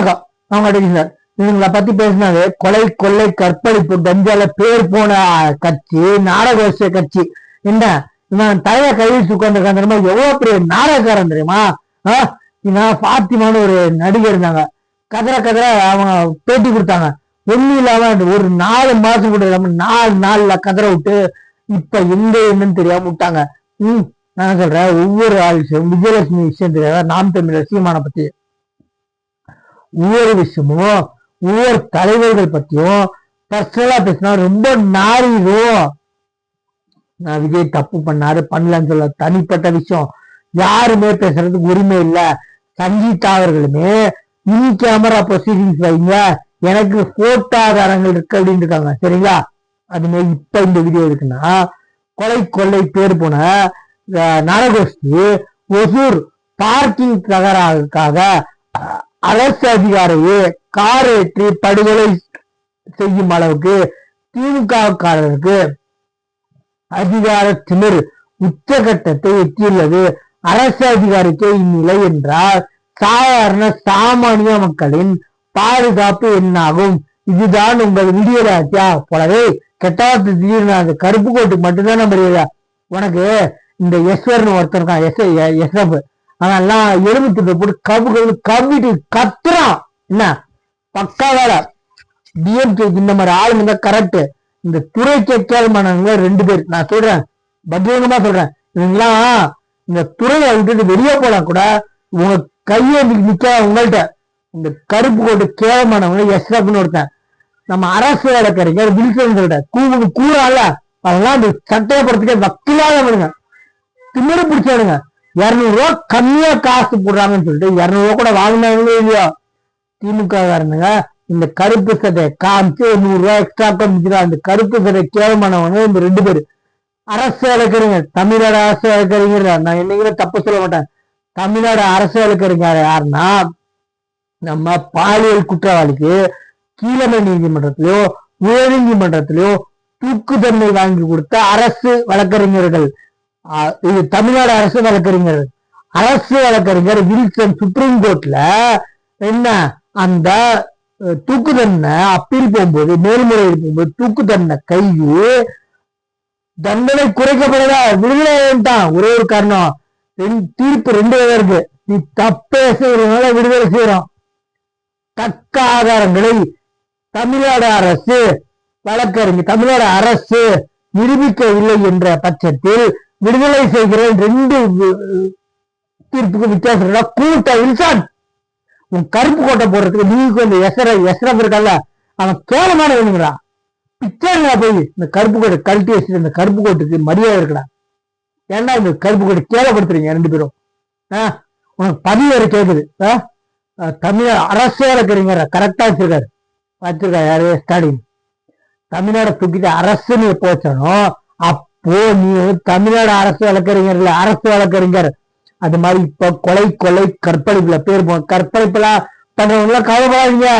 அவங்க இவங்களை பத்தி பேசினாரு. கொலை கொள்ளை கற்பழிப்பு கஞ்சால பேர் போன கட்சி நாடக கட்சி. என்ன இவன் தலைய கையில் உட்கார்ந்து எவ்வளவு பெரிய நாடகக்காரன் தெரியுமா? பாத்திமான்னு ஒரு நடிகர் இருந்தாங்க. கதற அவங்க பேட்டி கொடுத்தாங்க. ஒண்ணு இல்லாம ஒரு 4 மாசம் கூட இல்லாம 4 நாள்ல கதற விட்டு இப்ப எங்க என்னன்னு தெரியாம விட்டாங்க. நான் சொல்றேன், ஒவ்வொரு ஆள் விஷயம், விஜயலட்சுமி விஷயம் தெரியாத, நாம் தமிழர் சீமான பத்தி ஒவ்வொரு விஷயமும் ஒவ்வொரு தலைவர்கள் பத்தியும் பர்சனலா பேசினா ரொம்ப நாரிடும். நான் விஜய் தப்பு பண்ணாரு பண்ணலன்னு சொல்ல தனிப்பட்ட விஷயம் யாருமே பேசுறதுக்கு உரிமை இல்லை. சங்கீதா அவர்களுமே இன் கேமரா ப்ரொசீடிங்ஸ் வைங்க, எனக்கு போட்டோ ஆதாரங்கள் இருக்கு அப்படின்னு இருக்காங்க. சரிங்களா? அதுமாதிரி இப்ப இந்த வீடியோ இருக்குன்னா, கொலை கொள்ளை பேர் போன நாடகோஷ்டி ஒசூர் பார்க்கிங் தகராறுக்காக அரசு அதிகாரியை கார் ஏற்றி படுகொலை செய்யும் அளவுக்கு திமுகவுக்காரருக்கு அதிகார திமிர் உச்சகட்டத்தை எட்டியுள்ளது. அரசு அதிகாரிக்கு இந்நிலை என்றால் சாதாரண சாமானிய மக்களின் பாதுகாப்பு என்னாகும்? இதுதான் உங்கள் வீடியோல போலவே கெட்டாத்து திடீர்னு அந்த கருப்பு கோட்டுக்கு மட்டும்தான் நம்புறீங்க. உனக்கு இந்த எஸ்வர்னு ஒருத்தர் இருக்கான், எஸ்எப், அதெல்லாம் எலும்பு போட்டு கவிட்டு கத்துறான். என்ன பக்கா வேலை டிஎம்கே இந்த மாதிரி ஆளுங்க தான் கரெக்ட். இந்த துறை கேட்காதமானவங்க 2 பேர் நான் சொல்றேன், பகிரங்கமா சொல்றேன். இவங்கெல்லாம் இந்த துறையை விட்டுட்டு வெளியே போனா கூட உங்க கையை நிக்க உங்கள்கிட்ட இந்த கருப்பு கோட்டு கேவலமானவங்க எஸ்எப்னு ஒருத்தன். நம்ம அரசு வழக்கறிஞர் வில்சன் சொல்ற கூறால அதெல்லாம் அந்த சட்டையை படுத்துக்க வக்கிலாத விடுங்க, திமிரு பிடிச்சாடுங்க. 200 ரூபா கம்மியா காசு போடுறாங்கன்னு சொல்லிட்டு 200 ரூபா கூட வாங்கினாங்களோ இல்லையோ திமுக காரனுங்க இந்த கருப்பு சட்டை காமிச்சு 100 ரூபாய் எக்ஸ்ட்ரா காமிச்சுதான். அந்த கருப்பு சட்டை கேவலமானவங்க இந்த 2 பேர் அரசு வழக்கறிஞர், தமிழ்நாடு அரசு வழக்கறிஞர். நான் என்னைக்குமே தப்பு சொல்ல மாட்டேன். தமிழ்நாடு அரசு வழக்கறிஞர் யாருன்னா, நம்ம பாலியல் குற்றவாளிக்கு கீழமை நீதிமன்றத்திலயோ உயர் நீதிமன்றத்திலயோ தூக்கு தண்டனை வாங்கி கொடுத்த அரசு வழக்கறிஞர்கள். இது தமிழ்நாடு அரசு வழக்கறிஞர். அரசு வழக்கறிஞர் வில்சன் சுப்ரீம் கோர்ட்ல என்ன அந்த தூக்கு தண்டனை அப்பீல் போகும்போது, மேல்முறையீடு போகும்போது தூக்கு தண்டனை தண்டனை குறைக்கப்படல, விடுதலை வேண்டாம். ஒரே ஒரு காரணம், தீர்ப்பு 2 வகை இருக்கு. நீ தப்பே செய்யறதுனால விடுதலை செய்யறோம். தக்க ஆதாரங்களை தமிழ்நாடு அரசு வழக்கறிஞர் தமிழ்நாடு அரசு நிரூபிக்கவில்லை என்ற பட்சத்தில் விடுதலை செய்கிற 2 தீர்ப்புக்கு வித்தியாசம். கூட்ட வில்சன் உன் கருப்பு கோட்டை போடுறதுக்கு நீங்க இந்த எஸ்ரப் இருக்கல, அவன் கேவலமான வேணுங்கிறா. பிச்சைங்களா போய் இந்த கருப்பு கோட்டை கழட்டி வச்சுட்டு இந்த கருப்பு கோட்டுக்கு மரியாதை இருக்கடா. ஏன்னா இந்த கருப்பு கோட்டை கேவலப்படுத்துறீங்க 2 பேரும். உனக்கு பதிவு வரை கேட்குது. தமிழ்நாடு அரசு வழக்கறிஞர் கரெக்டா வச்சிருக்காரு யாரு? ஸ்டாலின். தமிழ்நாடு தூக்கிட்டு அரசுன்னு போச்சனோ அப்போ நீ தமிழ்நாடு அரசு வழக்கறிஞர் இல்ல, அரசு வழக்கறிஞர். அது மாதிரி இப்ப கொலை கொள்ளை கற்பழிப்புல பேர் கற்பழிப்புலாம் பண்றவங்க கவலைப்படாதீங்க.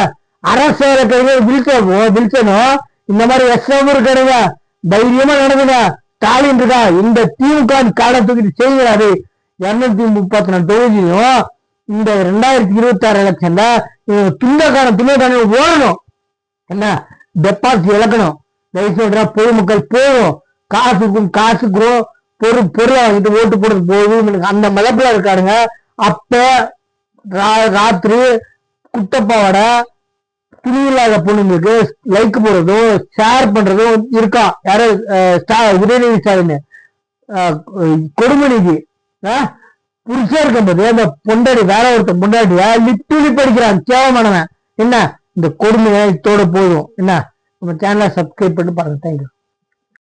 அரசு வழக்கறிஞர் வில்சனும் இந்த மாதிரி எஸ்எம் இருக்காருங்க, தைரியமா நடந்துங்க. ஸ்டாலின் இருக்கா இந்த திமுக காலை தூக்கிட்டு செய்கிறாரு. 234 தொகுதியும் இந்த 2026 எலெக்ஷன்ல துண்டக்கான ஓடணும். என்ன டெபாசிட் இழக்கணும். தயவுசெய்து பொதுமக்கள் போகும் காசுக்கும் பொருளை வாங்கிட்டு ஓட்டு போடுறது போதும் அந்த மதப்புல இருக்காருங்க. அப்ப ராத்திரி குட்டப்பாவோட துணியில்லாத பொண்ணுங்களுக்கு லைக் போடுறதும் ஷேர் பண்றதும் இருக்கா யாரு? உதயநிதி ஸ்டாலின். கொடுமணிக்கு புருஷா இருக்கும்போது அந்த பொண்டாடி வேற ஒருத்தன் பொண்டாடியா லிப்டு படிக்கிறான் கேவலமானவன். என்ன இந்த கொடுமையை இதோட போதும். என்ன நம்ம சேனலை சப்ஸ்கிரைப் பண்ணி பாருங்க. தேங்க்யூ.